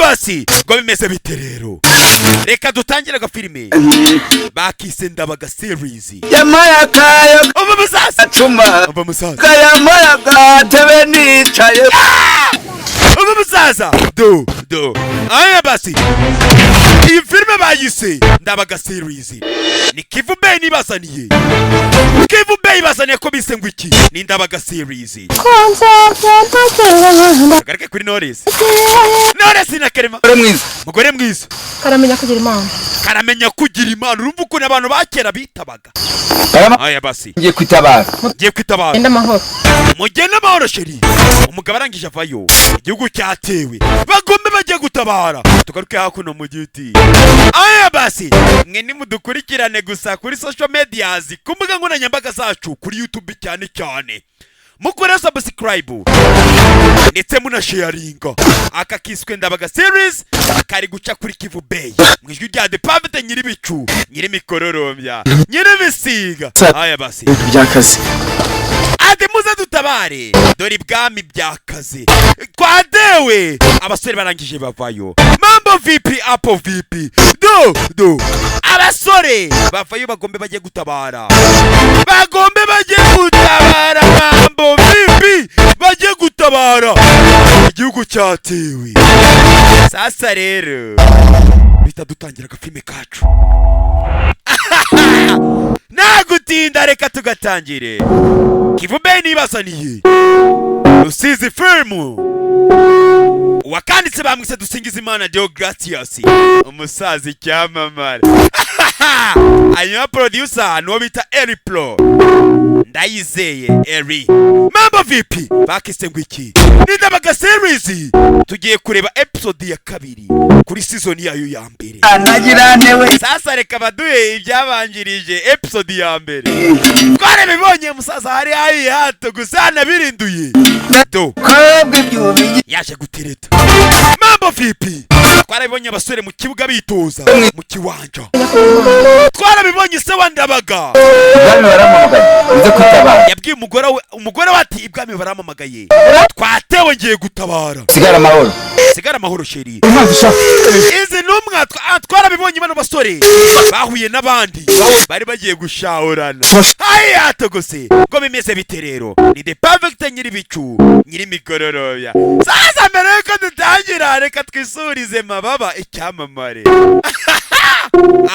basi ngo bimeze bite rero reka dutangire agafilime bakise Ndabaga series yamaya kayo umva musaza acuma umva musaza kayamaya gatebe nicaye umva musaza do aya basi iyi filime bayise Ndabaga series ni Kivu Bey nibazaniye Kivu Bey bazaniye ko bise ngo iki ni Ndabaga series agarike kuri Knowless na Kerema mugore mwiza karamenya kugira imana urumva ukuntu abantu bakera bitabaga aya basi ngiye kwitabara enda mahoro mugende amahoro sheri umugabo arangije avayo igihugu cyatewe bagombe bagiye gutabara tugaruke hakuno mu giti aya basi mwe nimudukurikirane gusa kuri social medias ku mbuga nkoranyambaga zacu kuri YouTube cyane mukore subscribe ndetse munasharinga aka kiswe Ndabaga series akari guca kuri Kivu Bey mwijwi rya The Pavete nyiri bicu nyiri mikororombya nyiri bisiga aya basi byakaze ade muze dutabare dore ibwami byakaze twadewe abasore barangije bavayo mambo vipi apo vipi do abasore bavayo bagombe bagiye gutabara mambo vipi bagiye gutabara igihugu cyatewe sasa rero bitadutangira agafilme kacu nagutinda reka tugatangire Kivu Bey nibazaniye Rusizi filmu wakanditse bamwise Dusingizimana Deogratias umusazi cyamamare hanyuma producer nuwo bita Eri Pro Ndayizeye Eri mambo vipi bakise ngo iki ni Ndabaga series tugiye kureba episode ya 2 kuri season yayo ya mbere anagiranewe sasa reka baduhe ibyabanjirije episode ya mbere tware bibonye musaza hari hato gusana birinduye do kabwe byubiye yaje gutereta mambo vipi twarabibonye abasore mu kibuga bitoza mu kiwanja twarabibonye se wa Ndabaga ibwami baramamagaye uze kutabara yabwiye umugore wati ibwami baramamagaye twatewe ngiye gutabara sigara amahoro sheri izi numwa twarabibonye bano basore bahuye n'abandi bari bagiye gushahurana haya togose ngo bimeze bite rero ni The Perfect nyiri bicu nyiri mikororoya sasa mbere yuko dutangira reka twisurize mababa icyamamare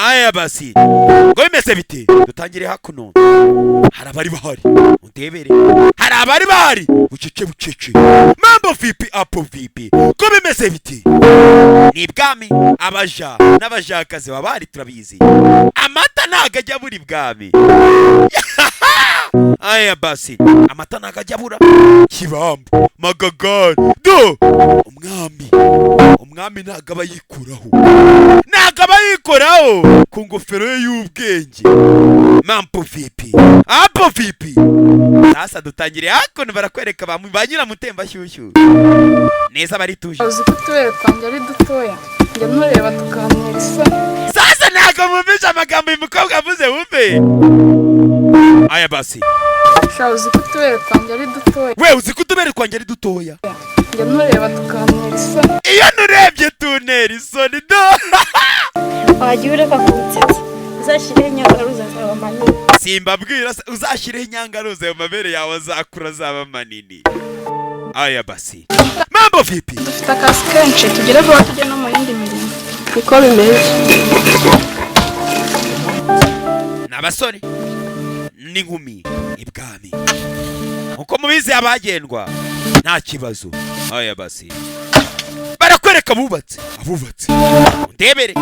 aya basi ngo bimeze bite dutangire hakuno hari abari bahari undebere hari abari bahari bucece mambo vipi apo vipi ngo bimeze bite ni ibwami abaja n'abajakazi babari turabizi amata nagajya buri bwami aya basi amata nagajya bura kibambo magagari do umwami nagaba yikoraho ku ngofero ye y'ubwenge mambo vipi apo vipi sasa dutangire hakuno barakwereka banyira mutemba shyushyu neza bari tuje uzi kutubera twanje ari dutoya njye ntureba tukamira isoni sasa ntago mumvisha amagambo uyu mukobwa avuze wumve aya basi uzi kutubera twanje ari dutoya we uzi kutubera twanje ari dutoya njye ntureba tukamira isoni iyo nurebye tunera isoni do wagiye ureka kubutsetsa uzashyireho inyangaruza zaba manini simbabwira uzashyireho inyangaruza ayo mabere yawe azakura azaba manini aya basi mambo vipi dufite akazi kenshi tugere vuba tujye no mu yindi mirimo niko bimeze n'abasore n'inkumi ibwami uko mubizi abagendwa nta kibazo aya basi barakwereka abubatse ndebere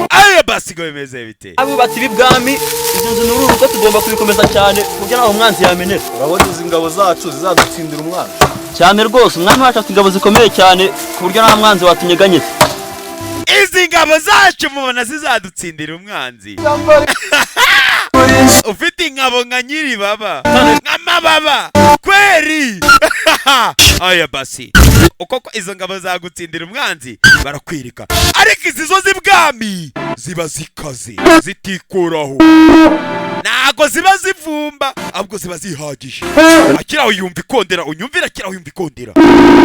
aya basi ngo bimeze bite abubatse ibwami izo nzu n'uru rugo tugomba kubikomeza cyane kugira ngo umwanzi yamenera urabona izi ngabo zacu zizadutsindira umwana cyane rwose umwami wacu afite ingabo zikomeye cyane ku buryo nta mwanzi watunyeganyeza izi ngabo zacu mubona zizadutsindira umwanzi ufite ingabo nka nyiri baba nk'amababa kweri aya basi uko izo ngabo zagutsindira umwanzi barakwirika ariko izi zo z'ibwami ziba zikaze zitikuraho ntago ziba zivumba ahubwo ziba zihagije akiraho yumva ikondera unyumvira akiraho yumva ikondera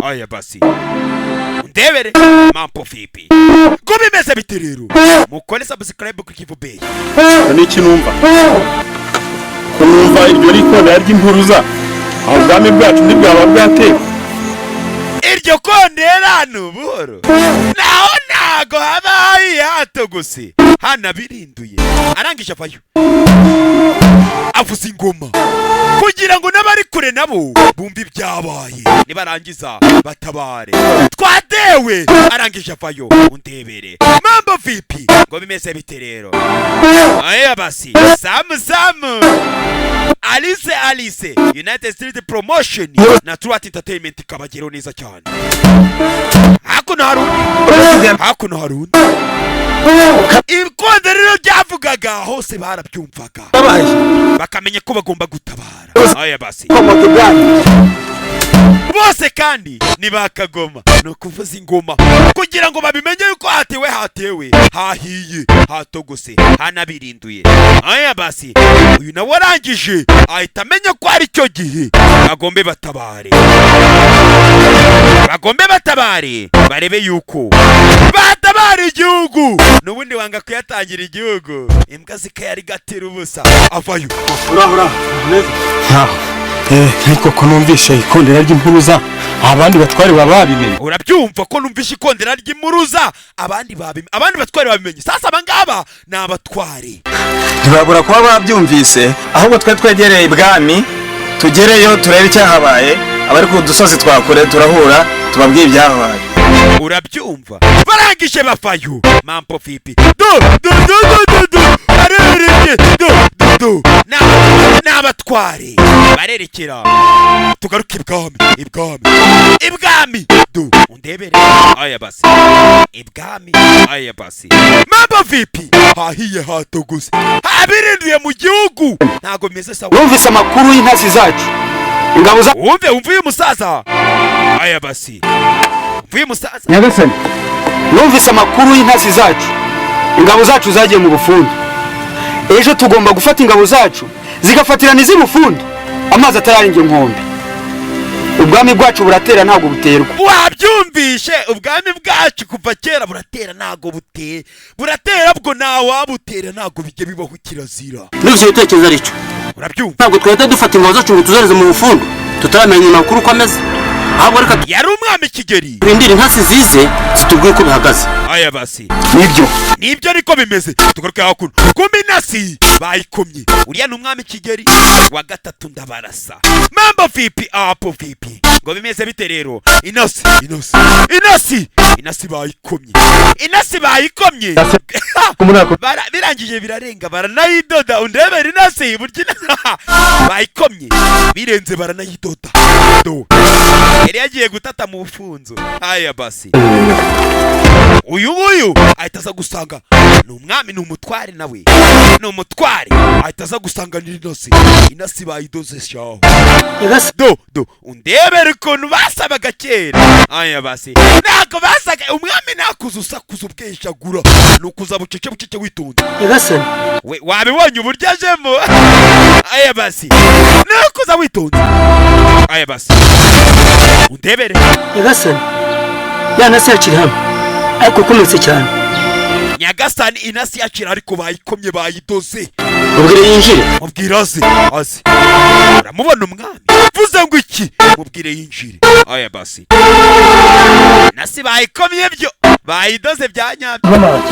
aya basi undebere mampo vipi ko bimeze bite rero mukore subscribe kuri Kivu Bey. Niki numva kumva iryo rikona ry'impuruza aho ubwami bwacu ntibwaba bwatewe. Iryo kondera n'ubuhoro naho ntago habaye hato gusa hana birinduye arangije avayo avuza ingoma kugira ngo n'abari kure nabo bumve ibyabaye nibarangiza batabare. Twadewe arangije avayo undebere mambo vipi ngo bimeze bite rero. Aya basi Samu Alice United Street Promotion na Truat Entertainment kabagero neza cyane. Hakuno haruni ibikonde rero byavugaga hose barabyumvaga bakamenya ko bagomba gutabara. Aya basi bose kandi nibakagoma no kuvuza ingoma kugira ngo babimenye yuko hatewe hahiye hatogose hanabirinduye. Aya basi uyu nawe warangije ahita amenya ko ari cyo gihe bagombe batabare barebe yuko batabara igihugu n'ubundi wanga kuyatangira igihugu imbwa zikayari gatera ubusa avayo. Urahura neza ariko ko numvishe ikondera ry'impuruza abandi batwari babimenye. Urabyumva ko numvishe ikondera ry'impuruza abandi batwari babimenye. Sasa abangaba ni abatwari ntibabura kuba babyumvise ahubwo twe twegereye ibwami tugereyo turebe icyahabaye abari ku dusozi twakure turahura tubabwiye ibyahabaye. Urabyumva barangije bafayo mampo vipi n'abatware barerekera tugaruke ibwami undebere. Aya basi ibwami. Aya basi mambo vipi hahiye hatoguse habirinduye mu gihugu ntago meze sawa. Numvise amakuru y'intasi zacu ingabo za umve uyu musaza. Aya basi uyu musaza Nyagasani numvise amakuru y'intasi zacu ingabo zacu zagiye mu bufundi. Ejo tugomba gufata ingabo zacu zigafatirana iz'ubufundi amazi atararenga inkombe. Ubwami bwacu buratera ntago buterwa. Wabyumvishe ubwami bwacu kuva kera buratera ntago buratera bwo nawabutera ntago bijye bibaho kirazira. N'ivyo bitekerezo arico urabyumva ntabwo twahita dufata ingabo zacu ngo tuzereze mu bufundo tutaramenya amakuru uko ameze ahubwo reka yari umwami Kigeli bindira intasi zize zitubwiye uko bihagaze. Aya basi nibyo ariko bimeze tugaruke hakuno kumbe intasi bayikomye uriya ni umwami Kigeli wa gatatu ndabarasa. Mambo vipi apo vipi ngo bimeze bite rero. Inasi bayikomye birangije birarenga baranayidoda undebera inasi burya bayikomye birenze baranayidoda yari yagiye gutata mu bufunzo. Aya basi uyu nguyu ahita aza gusanga ni umwami ni umutware nawe ni umutware ahita aza gusanga inasi bayidoze shaho undebere ukuntu basabaga kera. Aya basi ntabwo basaga umwami nakuza usakuza ubweshagura ni ukuza bucece witonda. We wabibonye uburyo ajemo. Aya basi nakuza witonda. Aya basi undebere Nyagasani yakiri hamwe ariko ukometse cyane. Nyagasani inasi yakira ariko bayikomye bayidoze. Mubwire yinjire. Mubwire aze uramubona umwami vuze ngo iki mubwire yinjire. Aya basi nasi bayikomye byo bayidoze byanyabyo.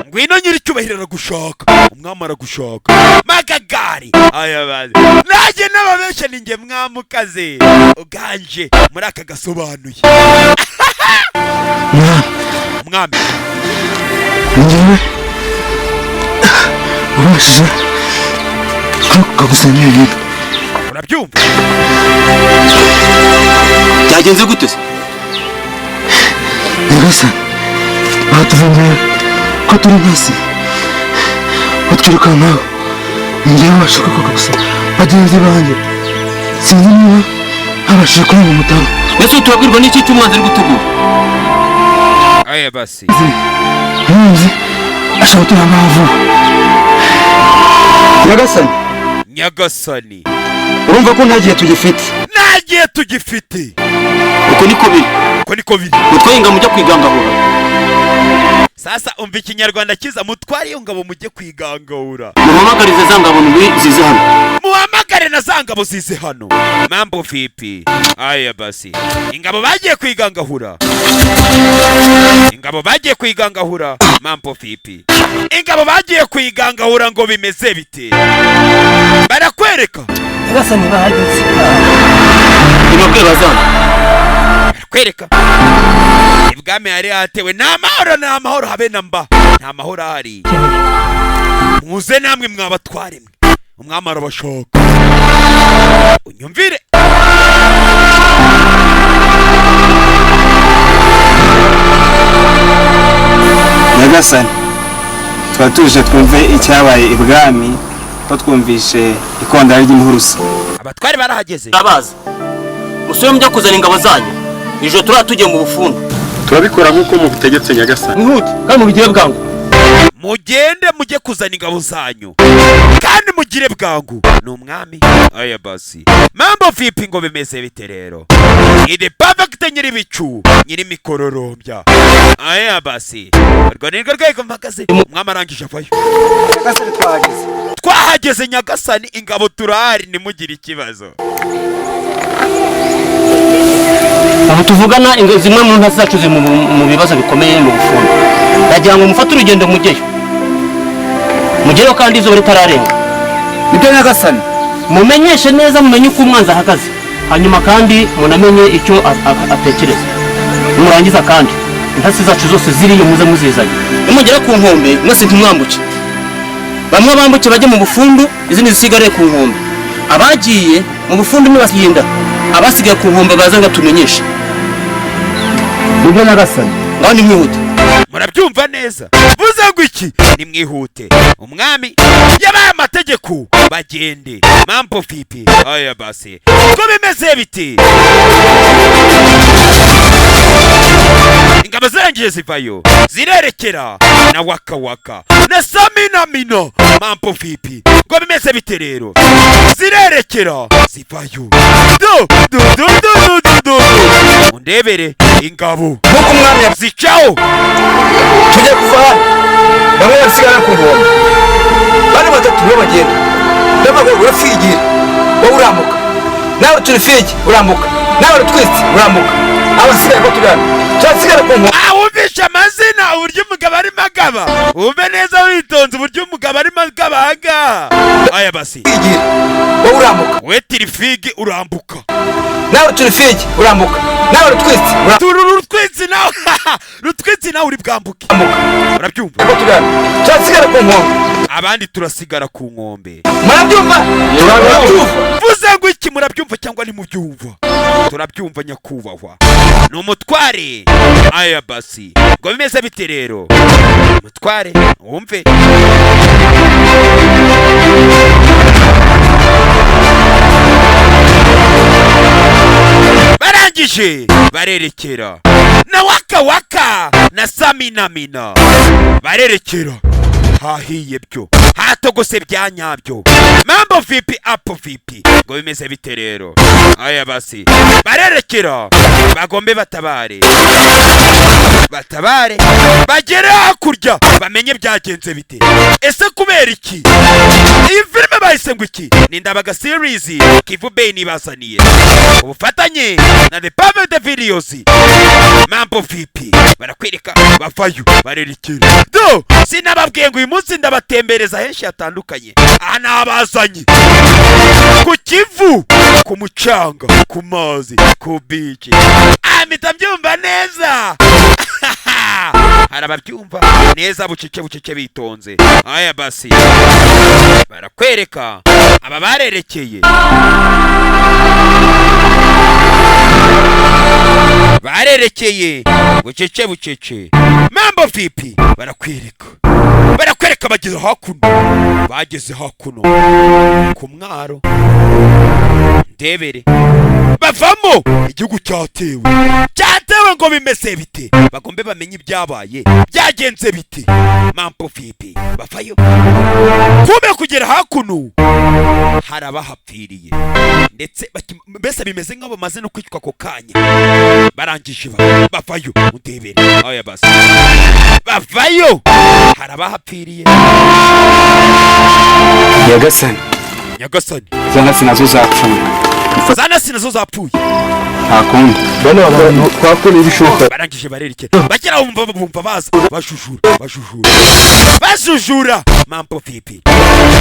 Ngwino nyiri cyubahiro aragushaka umwami aragushaka magagari. Aya basi naje n'ababeshe ninge mwamukaze uganje muri aka gasobanuye. Umwami njyewe urashije kagusanya ibintu. Urabyumva byagenze gute se? Nyagasani batuvumbuye ko turi intasi batwirukankaho njyewe bashaka kagusanya bagenzi banjye sinzi niba habashije kurenga umutaro. Mbese turabwirwa n'iki cy'umwanzi ari gutegura? Aya basi nzi ashaka guturangaho vuba. Nyagasani urumva ko nta gihe tugifite. nta gihe tugifite uko niko biri ko niko biri. mutwaye ingabo mujya kwigangahura. Sasa umva ikinyarwanda kiza, mutware iyo ngabo mujye kwigangahura. Muhamagarize za ngabo zize hano. Muhamagare na za ngabo zize hano. Mambo vipi? Aya basi. Ingabo bagiye kwigangahura. Ingabo bagiye kwigangahura. Mambo vipi? Ingabo bagiye kwigangahura ngo bimeze bite? Barakwereka. Nyagasani bahageze. Ibabwe bazana. Barakwereka. Ibwami hari hatewe nta mahoro habe namba. Nta mahoro ahari. Muze namwe mwabatware mwe. Umwami arabashaka. Unyumvire. Nyagasani, twatuje twumve icyabaye ibwami, ko twumvishe ikondera ry'impurusa. Abatware barahageze. Abaza. Musore mujya kuzana ingabo zanyu. Ijoro turatugiye mu bufundu. turabikora nk'uko mubitegetse Nyagasani. Mwihute kandi mubigire bwangu. Mugende mujye kuzana ingabo zanyu kandi mugire bwangu. Ni umwami. Aya basi. Mambo vipi ngo bimeze bite rero? Ide perfect nyiri bicu, nyiri mikororombya. Aya basi. Urwo ni rwego mpagaze. Umwami arangije avayo. Nyagasani twahageze. Twahageze Nyagasani, ingabo turahari, nimugire ikibazo. Aho tuvugana ingabo zimwe mu ntasi zacu ziri mu bibazo bikomeye mu bufundu. Ndagira ngo mufate urugendo mujyeyo. Mujyeyo kandi izuba ritararenga. Nibyo Nyagasani. Mumenyeshe neza, mumenye uko umwanzi ahagaze. Hanyuma kandi munamenye icyo atekereza. Murangiza kandi intasi zacu zose ziriyo muze muzizanye. Nimugera ku nkombe mwese ntimwambuke. Bamwe bambuke bajye mu bufundu, izindi zisigare ku nkombe. Abagiye mu bufundu nibasinda, abasigaye ku nkombe baza ngatumenyeshe. Nibyo Nyagasani. Ngaho nimwihute. Murabyumva neza? Buze ngo iki? Nimwihute. Umwami yabaye amategeko, bagende. Mambo vipi? Aya basi. Ko bimeze biti? Ingabo zangiye zivayo, zirerekera na waka waka na samina mina. Mambo vipi? Ko bimeze bite rero? Zirerekera zivayo. Do. Mundebere ingabo. Nuko umwami Zicaho. tujye kuva hano. Bamwe basigara ku nkombe. Bane batatu bo bagenda. Ndabagora urafigira. Wowe urambuka. Nawe turifige urambuka. Nawe rutwitse urambuka. Abasigaye ko turana. Cyasigara ku nkombe. Wumvishe amazina uburyo umugabo ari magaba. Wumve neza witonze uburyo umugabo ari magabaga. Aya basi. Figira. Wowe urambuka. We tirifigi urambuka. Nawe turifige urambuka. Nawe rutwitse Rutwitse nawe. Rutwitse nawe uri bwambuke. Urabyumva? ko turana. Cyasigara ku nkombe. Abandi turasigara ku nkombe. Murabyumva? Vuze ngo iki, murabyumva cyangwa ntimubyumva? Turabyumva nyakubahwa. Ni umutware. Aya basi. Ngo bimeze bite rero? Umutware, wumve. Barangije barerekera na waka waka na samina mina. Barerekera hahiye byo, hatogose bya nyabyo. Mambo vipi apo vipi? Ngo bimeze bite rero? Aya basi. Barerekera bagombe batabare. Bagere hakurya bamenye byagenze bite. Ese kubera iki? Iyi filime bahise ngo iki? Ni Ndabaga series Kivu Bay nibazaniye ubufatanye na The Perfect Videos. Mambo vipi? Barakwereka bavayo barerekera. Do sinababwiye ngo uyu munsi ndabatembereza henshi hatandukanye. Aha nabazanye ku Kivu, ku mucanga, ku mazi, ku beach. Amita byumva neza. Harababyumva neza bucece bitonze. Aya basi. Barakwereka aba barerekeye. Barerekeye bucece. Mambo vipi? Barakwereka bageze hakuno ku mwaro. Ndebere bavamo igihugu cyatewe ngo bimeze bite bagombe bamenye ibyabaye byagenze bite mampo fipi bavayo kumbe kugera hakuno harabahapfiriye ndetse mbese bimeze nk'abo bamaze no kwicwa ako kanya barangije bavayo mutebere oya basi bavayo harabahapfiriye Nyagasani zanasi nazo zapfuye zanasi nazo zapfuye nta kundi bano abantu twakora ibishoboka barangije barerekera bagera bumva baza bajujura mampo fipi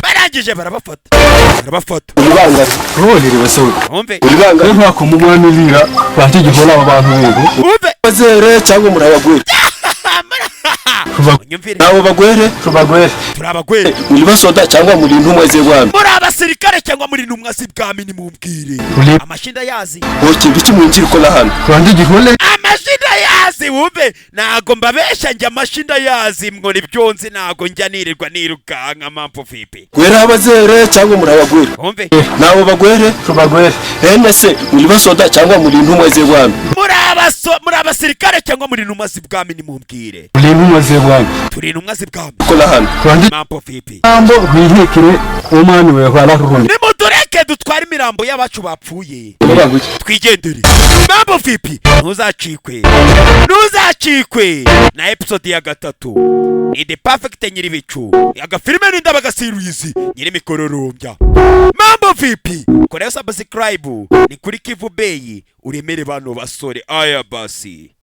barangije barabafata uribanga ruhorere basohoka umve uribanga ntako mu mwana lira bategeko n'abo bantu bego umve bazere cyangwa murabagwere nabo bagwere turabagwere muri basoda cyangwa muri ntumwe z'Rwanda muri abasirikare cyangwa muri ntumwa z'ibwami nimumbwire amashinda yazi oke biki mwinjira ko hano Rwanda igihole amashinda yazi wumve nago mbabesha njya amashinda yazi mwori byonze nago njya nirirwa nirukanka mampo fipi gwera abazere cyangwa murabagwere umve nabo bagwere se muri basoda cyangwa muri ntumwe z'Rwanda muri abasirikare cyangwa muri ntumwa z'ibwami nimumbwire turi intumwa z'ibwami ko hano mampo fipi ambo bihekere umani we hwala rundi nimutureke dutware imirambo y'abacu bapfuye twigendere mampo fipi ntuzacikwe na episode ya 3 ni The Perfect nyiribicu agafilime n'indaba gasiruyizi nyiri mikororombya mampo fipi koreho subscribe ni kuri Kivu Bay uremere bano basore aya basi